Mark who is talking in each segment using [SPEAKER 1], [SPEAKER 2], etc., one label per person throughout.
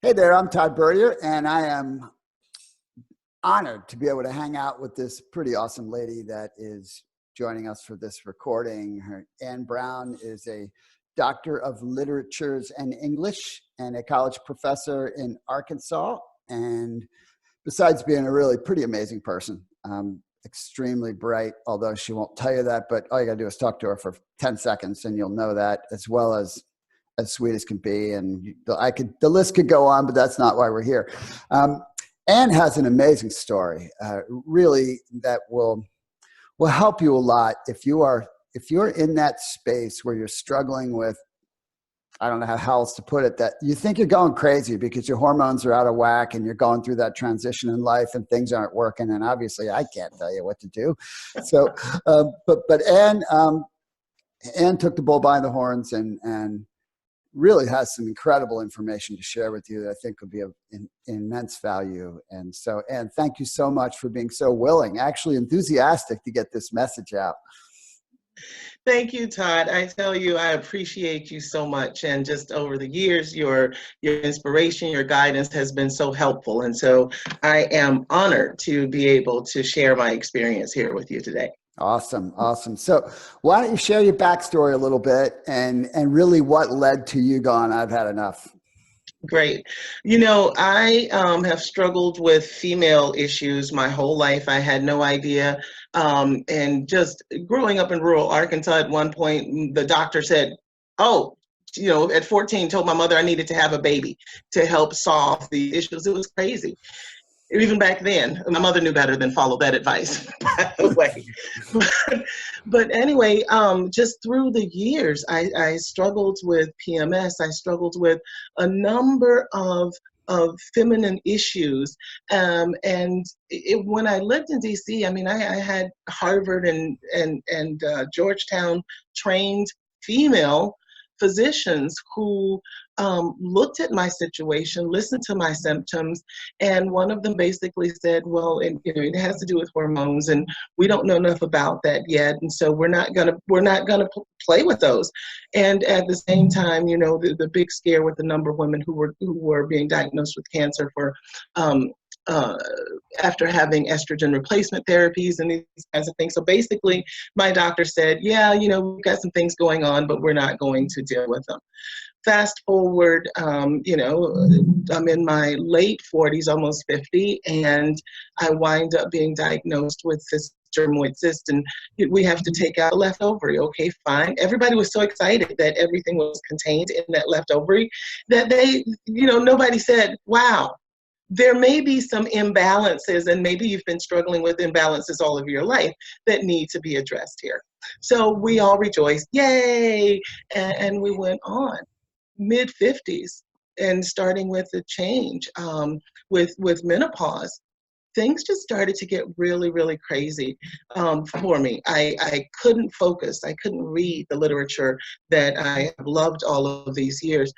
[SPEAKER 1] Hey there, I'm Todd Burrier, and I am honored to be able to hang out with this pretty awesome lady that is joining us for this recording. Ann Brown is a doctor of literatures and English and a college professor in Arkansas. And besides being a really pretty amazing person, extremely bright, although she won't tell you that, but all you gotta do is talk to her for 10 seconds and you'll know that, as well as sweet as can be. And the list could go on, but that's not why we're here. Anne has an amazing story, really, that will help you a lot if you're in that space where you're struggling with, I don't know how else to put it, that you think you're going crazy because your hormones are out of whack and you're going through that transition in life and things aren't working. And obviously I can't tell you what to do. So, but Anne took the bull by the horns and really has some incredible information to share with you that I think would be of immense value. And so, Anne, thank you so much for being so willing, actually enthusiastic to get this message out.
[SPEAKER 2] Thank you, Todd. I tell you, I appreciate you so much. And just over the years, your inspiration, your guidance has been so helpful. And so I am honored to be able to share my experience here with you today.
[SPEAKER 1] Awesome. Awesome. So why don't you share your backstory a little bit and really what led to you going, I've had enough?
[SPEAKER 2] Great. You know, I have struggled with female issues my whole life. I had no idea. And just growing up in rural Arkansas, at one point, the doctor said, oh, you know, at 14, told my mother I needed to have a baby to help solve the issues. It was crazy. Even back then, my mother knew better than follow that advice, by the way. But anyway, just through the years, I struggled with PMS. I struggled with a number of feminine issues. And when I lived in DC, I mean, I had Harvard and Georgetown trained female physicians who looked at my situation, listened to my symptoms, and one of them basically said, well, it has to do with hormones, and we don't know enough about that yet, and so we're not gonna play with those. And at the same time, you know, the big scare with the number of women who were being diagnosed with cancer for after having estrogen replacement therapies and these kinds of things. So basically, my doctor said, yeah, you know, we've got some things going on, but we're not going to deal with them. Fast forward, you know, I'm in my late 40s, almost 50, and I wind up being diagnosed with this germoid cyst, and we have to take out a left ovary. Okay, fine. Everybody was so excited that everything was contained in that left ovary that they, you know, nobody said, wow, there may be some imbalances, and maybe you've been struggling with imbalances all of your life that need to be addressed here. So we all rejoiced, yay, and we went on. Mid-50s, and starting with the change with menopause, things just started to get really, really crazy for me. I couldn't focus. I couldn't read the literature that I have loved all of these years.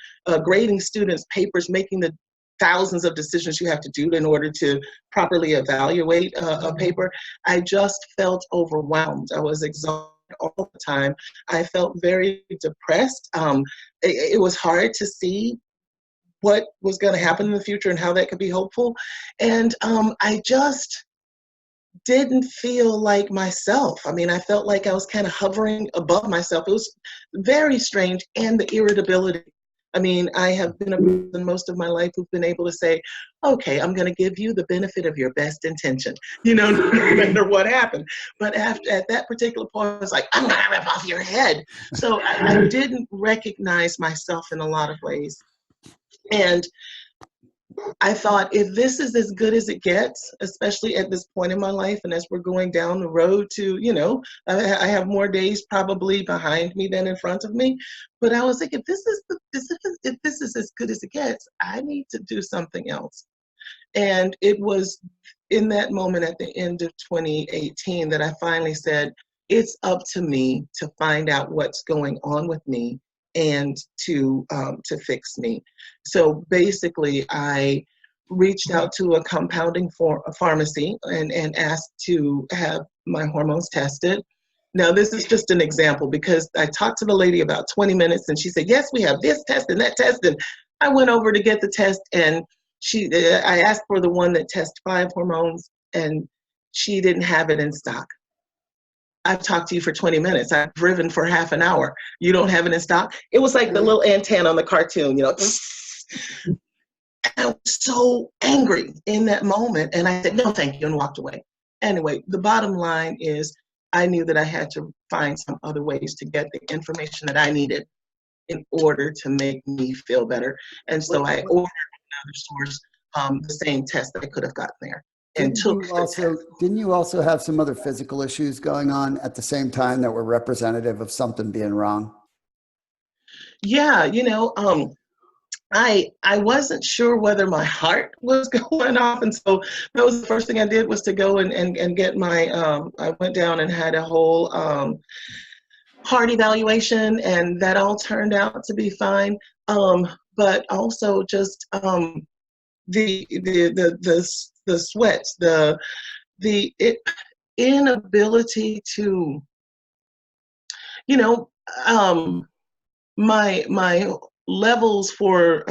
[SPEAKER 2] Grading students' papers, making the thousands of decisions you have to do in order to properly evaluate a paper. I just felt overwhelmed. I was exhausted all the time. I felt very depressed. It was hard to see what was going to happen in the future and how that could be hopeful. And I just didn't feel like myself. I mean, I felt like I was kind of hovering above myself. It was very strange. And the irritability. I mean, I have been a person most of my life who've been able to say, okay, I'm going to give you the benefit of your best intention, you know, no matter what happened. But at that particular point, I was like, I'm going to rip off your head. So I didn't recognize myself in a lot of ways. And I thought, if this is as good as it gets, especially at this point in my life, and as we're going down the road to, you know, I have more days probably behind me than in front of me. But I was like, if this is as good as it gets, I need to do something else. And it was in that moment at the end of 2018 that I finally said, it's up to me to find out what's going on with me and to fix me. So basically, I reached out to a compounding pharmacy and asked to have my hormones tested. Now, this is just an example because I talked to the lady about 20 minutes and she said, yes, we have this test and that test. And I went over to get the test, and I asked for the one that tests 5 hormones, and she didn't have it in stock. I've talked to you for 20 minutes. I've driven for half an hour. You don't have it in stock? It was like the little antenna on the cartoon, you know. I was so angry in that moment. And I said, no, thank you, and walked away. Anyway, the bottom line is I knew that I had to find some other ways to get the information that I needed in order to make me feel better. And so I ordered another source, the same test that I could have gotten there. And
[SPEAKER 1] didn't you also have some other physical issues going on at the same time that were representative of something being wrong?
[SPEAKER 2] Yeah, you know, I wasn't sure whether my heart was going off, and so that was the first thing I did, was to go and get my I went down and had a whole heart evaluation, and that all turned out to be fine. But also just the sweats, the inability to, you know, my levels for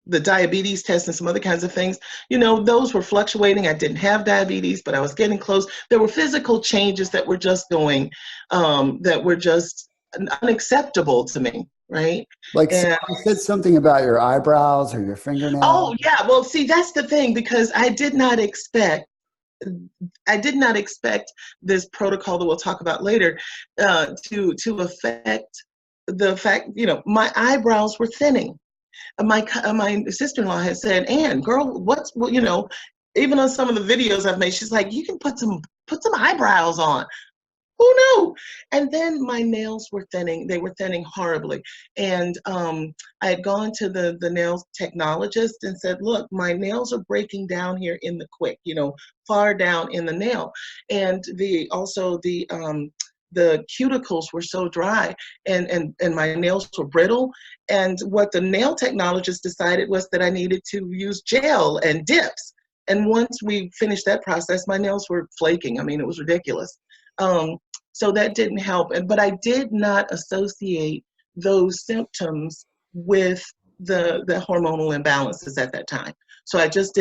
[SPEAKER 2] the diabetes test and some other kinds of things, you know, those were fluctuating. I didn't have diabetes, but I was getting close. There were physical changes that were just going, that were just unacceptable to me, right?
[SPEAKER 1] Like,
[SPEAKER 2] And,
[SPEAKER 1] you said something about your eyebrows or your fingernails.
[SPEAKER 2] oh yeah, well, see, that's the thing, because I did not expect this protocol that we'll talk about later to affect the fact, you know, my eyebrows were thinning. My sister-in-law had said, Ann, girl, you know, even on some of the videos I've made, she's like, you can put some eyebrows on. Who knew? And then my nails were thinning. They were thinning horribly. And I had gone to the nail technologist and said, look, my nails are breaking down here in the quick, you know, far down in the nail. And the cuticles were so dry, and my nails were brittle. And what the nail technologist decided was that I needed to use gel and dips. And once we finished that process, my nails were flaking. I mean, it was ridiculous. So that didn't help. But I did not associate those symptoms with the hormonal imbalances at that time. So I just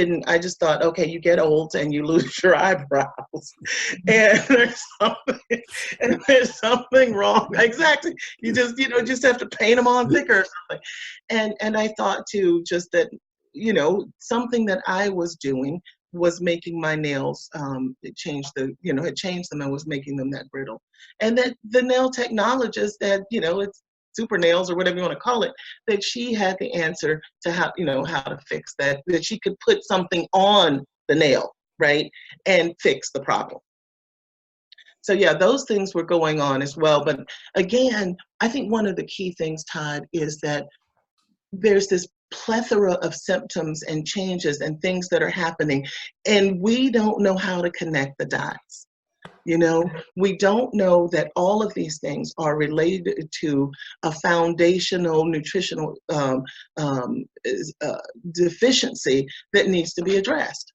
[SPEAKER 2] thought, okay, you get old and you lose your eyebrows, and there's something wrong. Exactly. You just have to paint them on thicker or something. And I thought too, just that, you know, something that I was doing was making my nails, had changed them and was making them that brittle. And that the nail technologist that, you know, it's super nails or whatever you want to call it, that she had the answer to how to fix that she could put something on the nail, right, and fix the problem. So yeah, those things were going on as well. But again, I think one of the key things, Todd, is that there's this plethora of symptoms and changes and things that are happening, and we don't know how to connect the dots. You know, we don't know that all of these things are related to a foundational nutritional deficiency that needs to be addressed.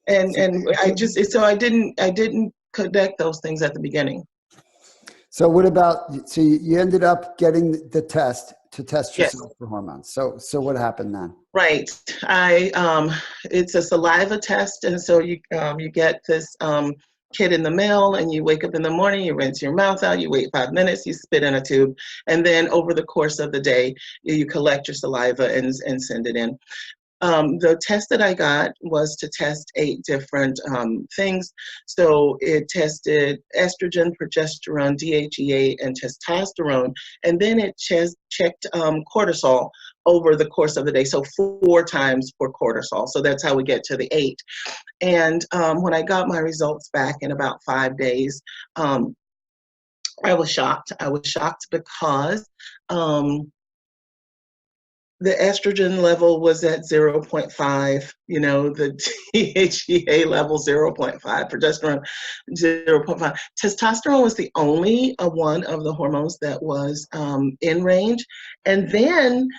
[SPEAKER 2] And I didn't connect those things at the beginning.
[SPEAKER 1] So what about, so you ended up getting the test to test yourself for hormones. So what happened then?
[SPEAKER 2] Right. It's a saliva test. And so you get this kit in the mail, and you wake up in the morning, you rinse your mouth out, you wait 5 minutes, you spit in a tube. And then over the course of the day, you collect your saliva and send it in. The test that I got was to test 8 different things. So it tested estrogen, progesterone, DHEA, and testosterone. And then it checked cortisol over the course of the day. So 4 times for cortisol. So that's how we get to the 8. And when I got my results back in about 5 days, I was shocked. I was shocked because the estrogen level was at 0.5, you know, the DHEA level 0.5, progesterone 0.5. Testosterone was the only one of the hormones that was in range. And then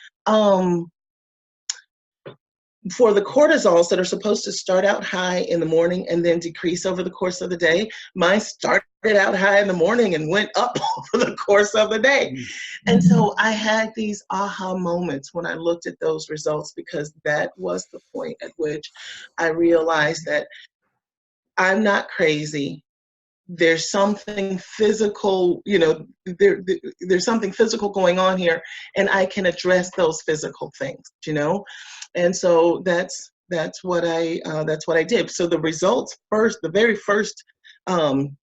[SPEAKER 2] for the cortisols that are supposed to start out high in the morning and then decrease over the course of the day, mine started out high in the morning and went up over the course of the day. And so I had these aha moments when I looked at those results, because that was the point at which I realized that I'm not crazy. There's something physical, there's something physical going on here, and I can address those physical things. And so that's what I did. So the results first, the very first um,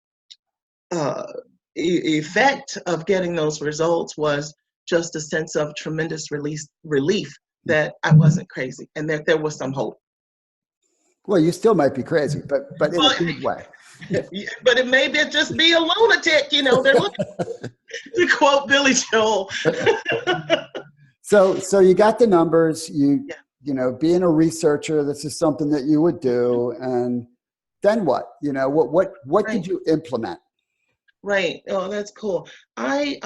[SPEAKER 2] effect of getting those results was just a sense of tremendous relief that I wasn't crazy and that there was some hope.
[SPEAKER 1] Well, you still might be crazy, but in a good way.
[SPEAKER 2] But it may just be a lunatic, they're looking to quote Billy Joel.
[SPEAKER 1] So you got the numbers, being a researcher, this is something that you would do. And then what? What did you implement?
[SPEAKER 2] Right. Oh, that's cool. I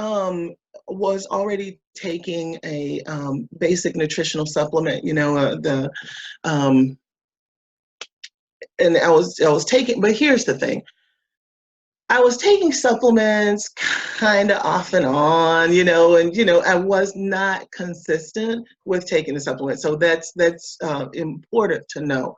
[SPEAKER 2] was already taking a basic nutritional supplement, and I was taking, but here's the thing. I was taking supplements kind of off and on, and I was not consistent with taking the supplement. So that's important to know.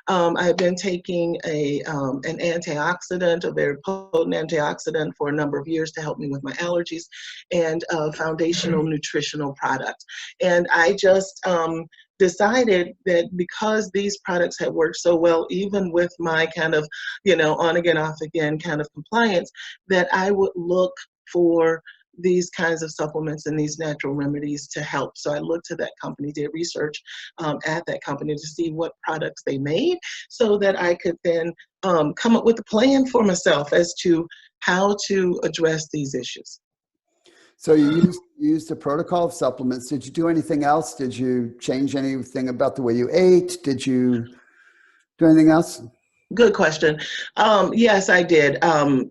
[SPEAKER 2] I had been taking an antioxidant, a very potent antioxidant, for a number of years to help me with my allergies, and a foundational nutritional product. And I just decided that because these products had worked so well, even with my kind of, on again, off again kind of compliance, that I would look for these kinds of supplements and these natural remedies to help. So I looked to that company, did research at that company to see what products they made, so that I could then come up with a plan for myself as to how to address these issues.
[SPEAKER 1] So you used a protocol of supplements. Did you do anything else? Did you change anything about the way you ate? Did you do anything else?
[SPEAKER 2] Good question. Yes, I did. I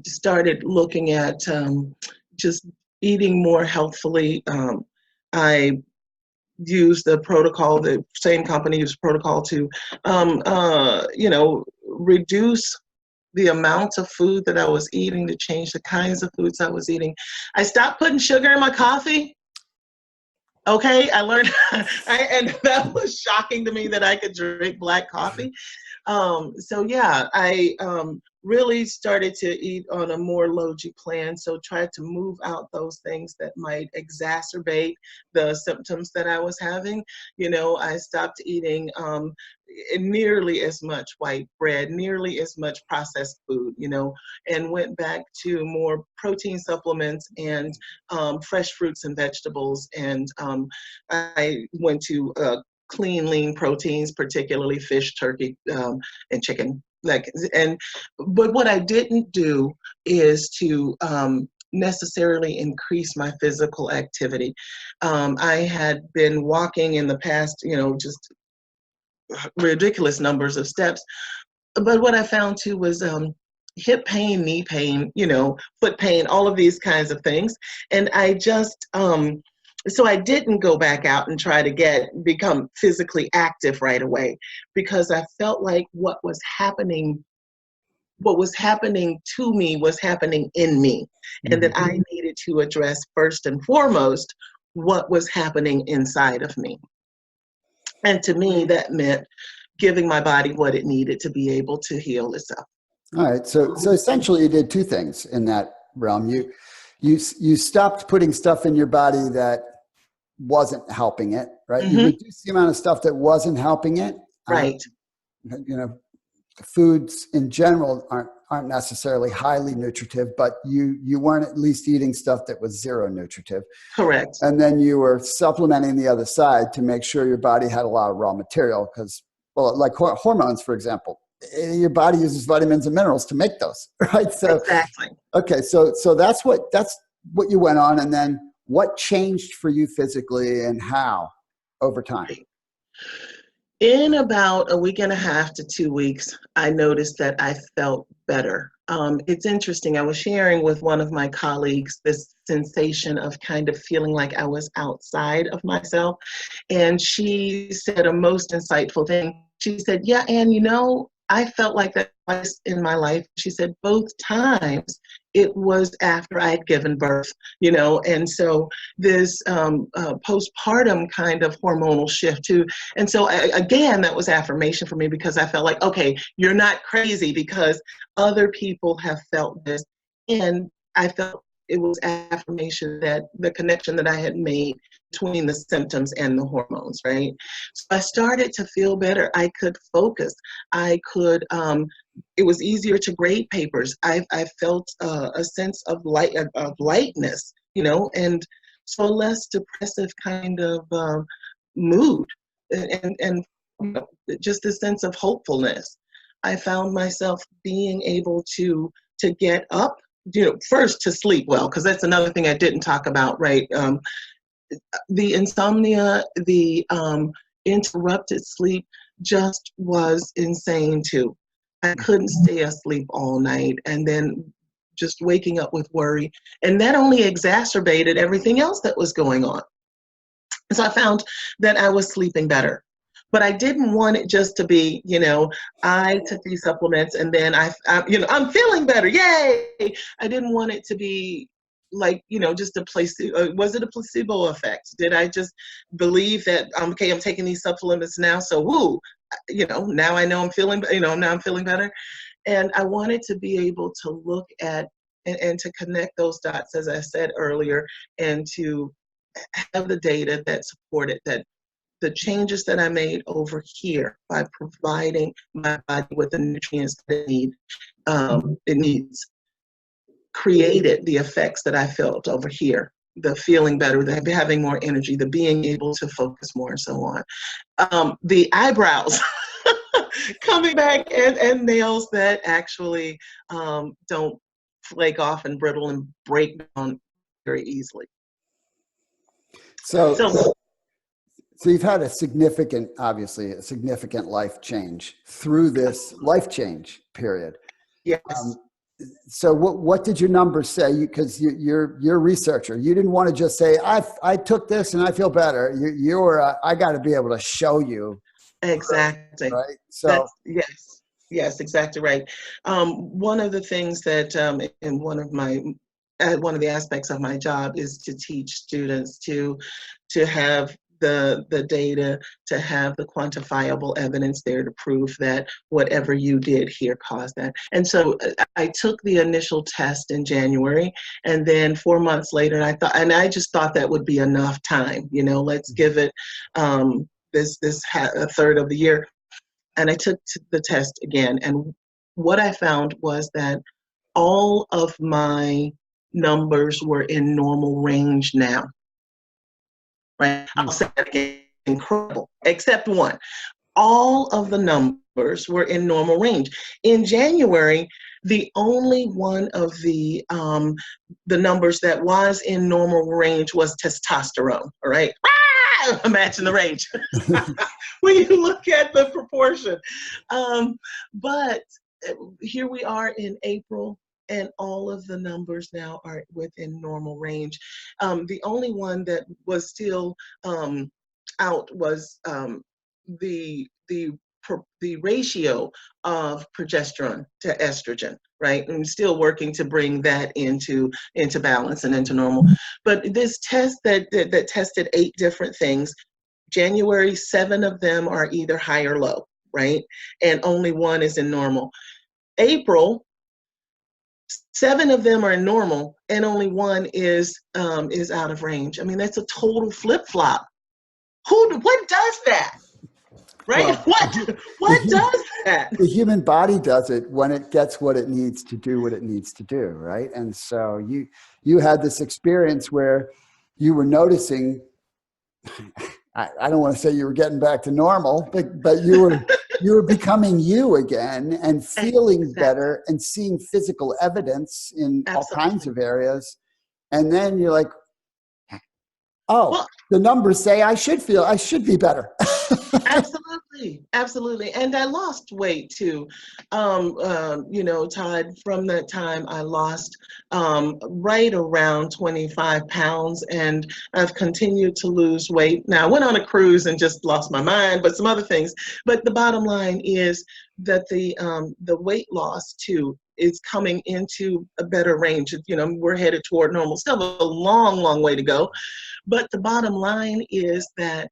[SPEAKER 2] started looking at just eating more healthfully. I used the protocol, the same company used protocol to, reduce the amount of food that I was eating, to change the kinds of foods I was eating. I stopped putting sugar in my coffee. Okay, I learned, and that was shocking to me that I could drink black coffee. So yeah, I really started to eat on a more low-G plan. So tried to move out those things that might exacerbate the symptoms that I was having. I stopped eating nearly as much white bread, nearly as much processed food, and went back to more protein supplements and fresh fruits and vegetables. And I went to clean, lean proteins, particularly fish, turkey, and chicken. But what I didn't do is to necessarily increase my physical activity. I had been walking in the past, just ridiculous numbers of steps. But what I found too was hip pain, knee pain, foot pain, all of these kinds of things. And I just, so I didn't go back out and try to become physically active right away, because I felt like what was happening to me was happening in me, and that I needed to address first and foremost what was happening inside of me. And to me, that meant giving my body what it needed to be able to heal itself.
[SPEAKER 1] All right. So essentially you did two things in that realm. You stopped putting stuff in your body that wasn't helping it, right? You reduced the amount of stuff that wasn't helping it.
[SPEAKER 2] Right.
[SPEAKER 1] Foods in general aren't necessarily highly nutritive, but you weren't at least eating stuff that was zero nutritive.
[SPEAKER 2] Correct.
[SPEAKER 1] And then you were supplementing the other side to make sure your body had a lot of raw material, because, well, like hormones, for example, your body uses vitamins and minerals to make those, right? So
[SPEAKER 2] exactly.
[SPEAKER 1] Okay, so that's what you went on, and then what changed for you physically and how over time?
[SPEAKER 2] In about a week and a half to 2 weeks, I noticed that I felt better. It's interesting. I was sharing with one of my colleagues this sensation of kind of feeling like I was outside of myself. And she said a most insightful thing. She said, yeah, Ann, I felt like that twice in my life. She said both times it was after I had given birth, and so this postpartum kind of hormonal shift too. And so again, that was affirmation for me, because I felt like, okay, you're not crazy, because other people have felt this. And I felt it was affirmation that the connection that I had made between the symptoms and the hormones, right? So I started to feel better. I could focus. I could, it was easier to grade papers. I felt a sense of lightness, and so a less depressive kind of mood, and just a sense of hopefulness. I found myself being able to get up, first to sleep well, because that's another thing I didn't talk about, right? The insomnia, the interrupted sleep just was insane too. I couldn't stay asleep all night, and then just waking up with worry. And that only exacerbated everything else that was going on. So I found that I was sleeping better. But I didn't want it just to be, I took these supplements and then I'm feeling better. Yay! I didn't want it to be like, just a placebo. Was it a placebo effect? Did I just believe that, okay, I'm taking these supplements now, so woo, now I know I'm feeling, now I'm feeling better. And I wanted to be able to look at and to connect those dots, as I said earlier, and to have the data that supported that the changes that I made over here by providing my body with the nutrients that it needs, created the effects that I felt over here. The feeling better, the having more energy, the being able to focus more, and so on. The eyebrows coming back, and nails that actually don't flake off and brittle and break down very easily.
[SPEAKER 1] So you've had obviously a significant life change through this life change period.
[SPEAKER 2] Yes.
[SPEAKER 1] So what did your numbers say? Because you're a researcher. You didn't want to just say, I took this and I feel better. I got to be able to show you.
[SPEAKER 2] Exactly.
[SPEAKER 1] Right. So
[SPEAKER 2] yes, exactly right. One of the things that in one of the aspects of my job is to teach students to have the data, to have the quantifiable evidence there to prove that whatever you did here caused that. And so I took the initial test in January, and then 4 months later, I just thought that would be enough time. Let's give it a third of the year. And I took the test again, and what I found was that all of my numbers were in normal range now. Right? I'll say that again, incredible, except one. All of the numbers were in normal range. In January, the only one of the numbers that was in normal range was testosterone, all right? Imagine the range when you look at the proportion. But here we are in April, and all of the numbers now are within normal range. The only one that was still out was the ratio of progesterone to estrogen, right? I'm still working to bring that into balance and into normal. But this test that tested 8 different things, January, 7 of them are either high or low, right? And only 1 is in normal. April, 7 of them are normal, and only 1 is out of range. I mean, that's a total flip-flop. What does that? Right? Well, what does that?
[SPEAKER 1] The human body does it when it gets what it needs to do, right? And so you had this experience where you were noticing, I don't want to say you were getting back to normal, but you were becoming you again and feeling better and seeing physical evidence in all kinds of areas. And then you're like, the numbers say I should be better.
[SPEAKER 2] Absolutely. Absolutely. And I lost weight too. Todd, from that time, I lost right around 25 pounds, and I've continued to lose weight. Now, I went on a cruise and just lost my mind, but some other things. But the bottom line is that the weight loss too is coming into a better range. We're headed toward normal. Still a long, long way to go. But the bottom line is that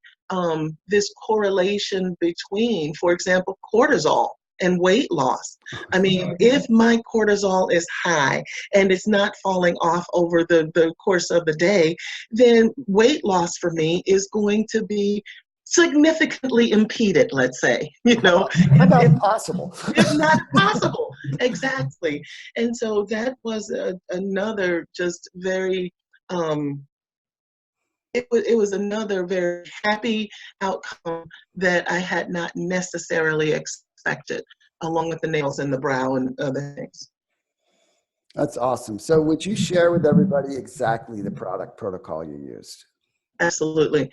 [SPEAKER 2] this correlation between, for example, cortisol and weight loss. I mean, if my cortisol is high and it's not falling off over the course of the day, then weight loss for me is going to be significantly impeded, let's say,
[SPEAKER 1] Not impossible.
[SPEAKER 2] if not possible. Exactly. And so that was another just very, it was another very happy outcome that I had not necessarily expected, along with the nails and the brow and other things.
[SPEAKER 1] That's awesome. So would you share with everybody exactly the product protocol you used?
[SPEAKER 2] Absolutely.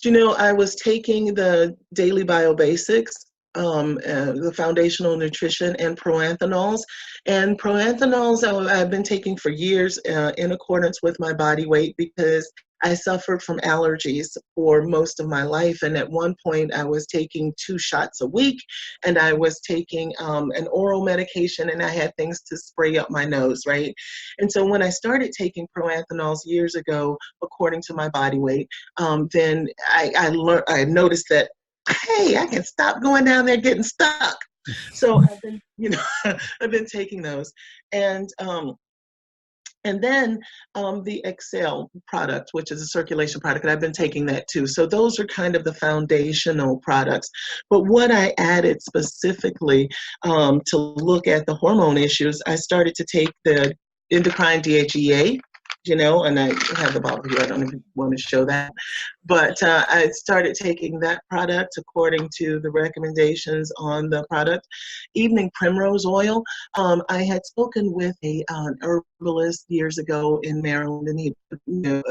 [SPEAKER 2] I was taking the daily bio basics, the foundational nutrition, and proanthanols. And proanthanols I've been taking for years in accordance with my body weight, because I suffered from allergies for most of my life. And at one point I was taking 2 shots a week, and I was taking an oral medication, and I had things to spray up my nose, right? And so when I started taking proanthanols years ago, according to my body weight, then I noticed that, hey, I can stop going down there getting stuck. So I've been, I've been taking those. And then the Excel product, which is a circulation product, and I've been taking that too. So those are kind of the foundational products. But what I added specifically to look at the hormone issues, I started to take the endocrine DHEA, and I have the bottle here. I don't even want to show that. But I started taking that product according to the recommendations on the product. Evening primrose oil. I had spoken with an herbalist years ago in Maryland, and he put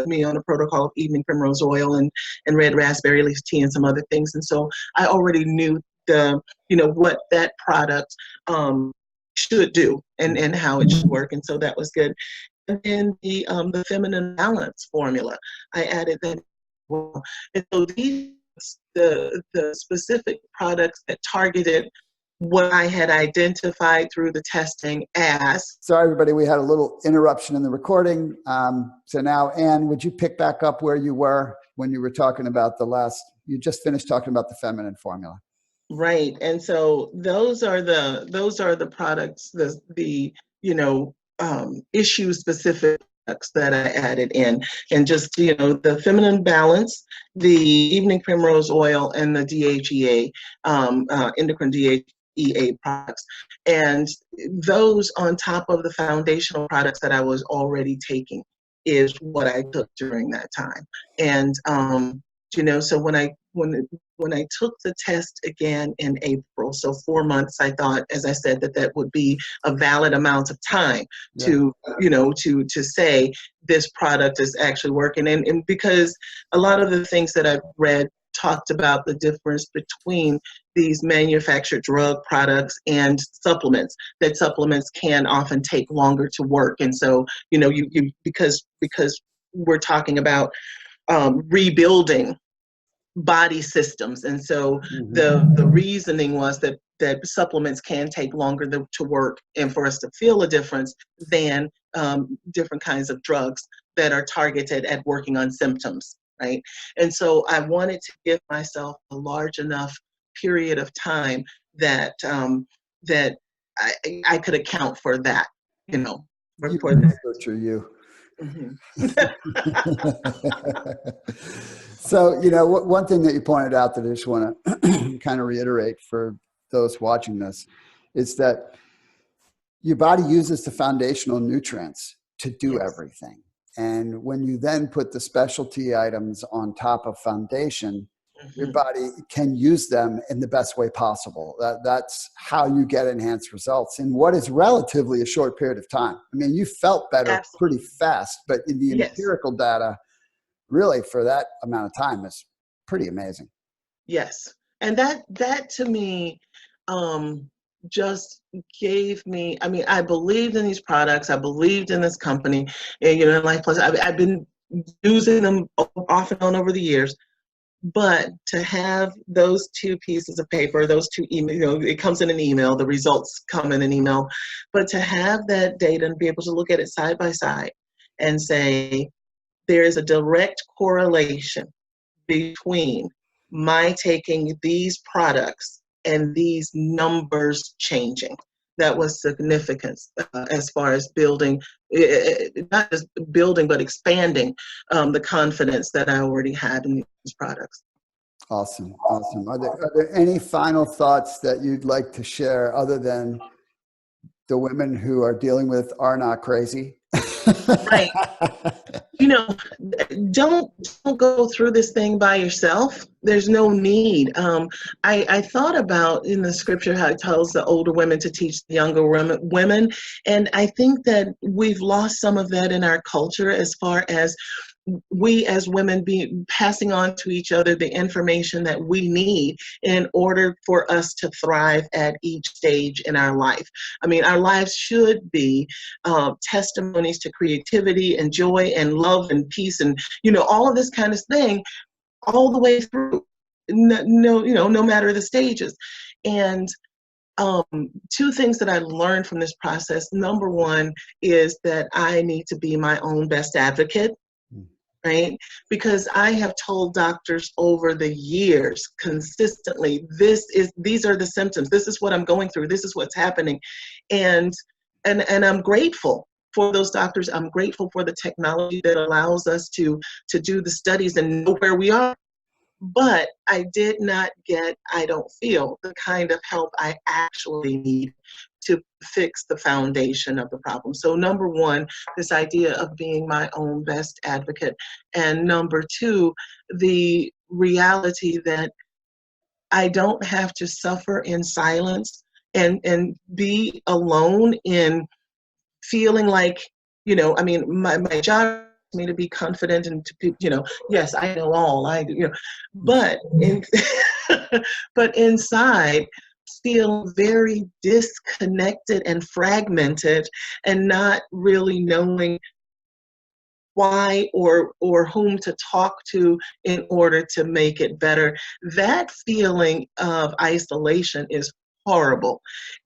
[SPEAKER 2] me on a protocol of evening primrose oil and red raspberry leaf tea and some other things. And so I already knew what that product should do and how it should work. And so that was good. And then the feminine balance formula, I added that as well. And so these the specific products that targeted what I had identified through the testing as.
[SPEAKER 1] Sorry, everybody, we had a little interruption in the recording. So now, Anne, would you pick back up where you were when you were talking about you just finished talking about the feminine formula.
[SPEAKER 2] Right. And so those are the products, the issue specific products that I added in, and just, the feminine balance, the evening primrose oil, and the DHEA, endocrine DHEA products. And those on top of the foundational products that I was already taking is what I took during that time. And, so when I took the test again in April, so 4 months, I thought, as I said, that would be a valid amount of time to say this product is actually working. And because a lot of the things that I've read talked about the difference between these manufactured drug products and supplements, that supplements can often take longer to work. And so, because we're talking about rebuilding body systems. And so the reasoning was that supplements can take longer to work and for us to feel a difference than different kinds of drugs that are targeted at working on symptoms, right? And so I wanted to give myself a large enough period of time that that I could account for that, for this.
[SPEAKER 1] You.
[SPEAKER 2] Mm-hmm.
[SPEAKER 1] So, one thing that you pointed out that I just want to kind of reiterate for those watching this is that your body uses the foundational nutrients to do everything. And when you then put the specialty items on top of foundation, your body can use them in the best way possible. That's how you get enhanced results in what is relatively a short period of time. I mean, you felt better pretty fast, but in the empirical data, really for that amount of time is pretty amazing.
[SPEAKER 2] Yes. And that to me, just gave me, I mean, I believed in these products, I believed in this company, and, you know, Life Plus, I've been using them off and on over the years. But to have those two pieces of paper, those two email, you know, it comes in an email, the results come in an email, but to have that data and be able to look at it side by side and say, there is a direct correlation between my taking these products and these numbers changing. That was significant as far as building, not just building, but expanding the confidence that I already had in these products.
[SPEAKER 1] Awesome. Awesome. Are there any final thoughts that you'd like to share other than the women who are dealing with are not crazy?
[SPEAKER 2] Right. You know, don't go through this thing by yourself. There's no need. I thought about in the scripture how it tells the older women to teach the younger women, and I think that we've lost some of that in our culture as far as we as women be passing on to each other the information that we need in order for us to thrive at each stage in our life. I mean, our lives should be testimonies to creativity and joy and love and peace and, you know, all of this kind of thing all the way through. No, you know, no matter the stages. And two things that I learned from this process. Number one is that I need to be my own best advocate. Right? Because I have told doctors over the years consistently, these are the symptoms. This is what I'm going through. This is what's happening. And I'm grateful for those doctors. I'm grateful for the technology that allows us to do the studies and know where we are. But I did not get, I don't feel, the kind of help I actually need to fix the foundation of the problem. So number one, this idea of being my own best advocate. And number two, the reality that I don't have to suffer in silence and be alone in feeling like, you know, I mean, my job is me to be confident and to be, you know, yes, I know all, you know, but but inside feel very disconnected and fragmented and not really knowing why or whom to talk to in order to make it better. That feeling of isolation is horrible.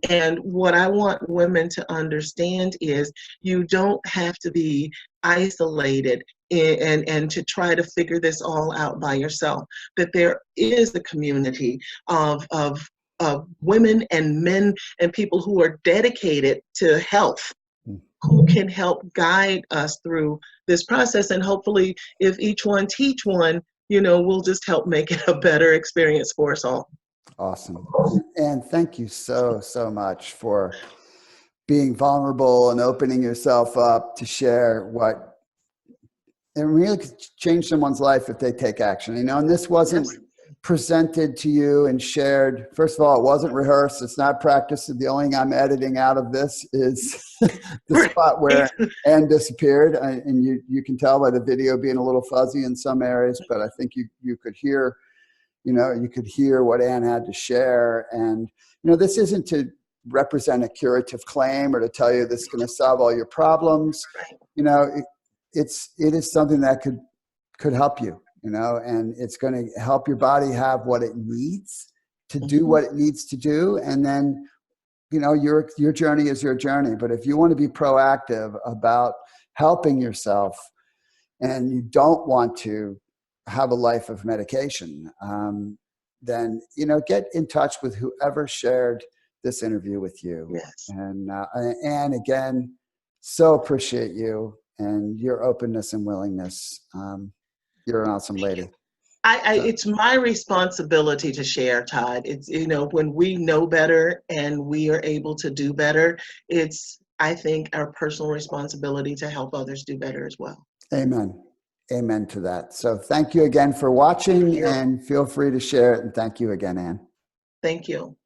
[SPEAKER 2] And what I want women to understand is you don't have to be isolated and to try to figure this all out by yourself. That there is a community of women and men and people who are dedicated to health, who can help guide us through this process. And hopefully, if each one teach one, you know, we'll just help make it a better experience for us all.
[SPEAKER 1] Awesome. And thank you so much for being vulnerable and opening yourself up to share what it really could change someone's life if they take action. You know, and this wasn't presented to you and shared. First of all, it wasn't rehearsed. It's not practiced. The only thing I'm editing out of this is the spot where Anne disappeared. And you can tell by the video being a little fuzzy in some areas, but I think you could hear, you know, you could hear what Anne had to share. And, you know, this isn't to represent a curative claim or to tell you this is going to solve all your problems. You know, it is something that could help you. You know, and it's going to help your body have what it needs to do what it needs to do. And then, you know, your journey is your journey. But if you want to be proactive about helping yourself and you don't want to have a life of medication, then, you know, get in touch with whoever shared this interview with you.
[SPEAKER 2] Yes.
[SPEAKER 1] And again, so appreciate you and your openness and willingness. You're an awesome lady.
[SPEAKER 2] It's my responsibility to share, Todd. It's, you know, when we know better and we are able to do better, it's, I think, our personal responsibility to help others do better as well.
[SPEAKER 1] Amen. Amen to that. So thank you again for watching and feel free to share it. And thank you again, Anne.
[SPEAKER 2] Thank you.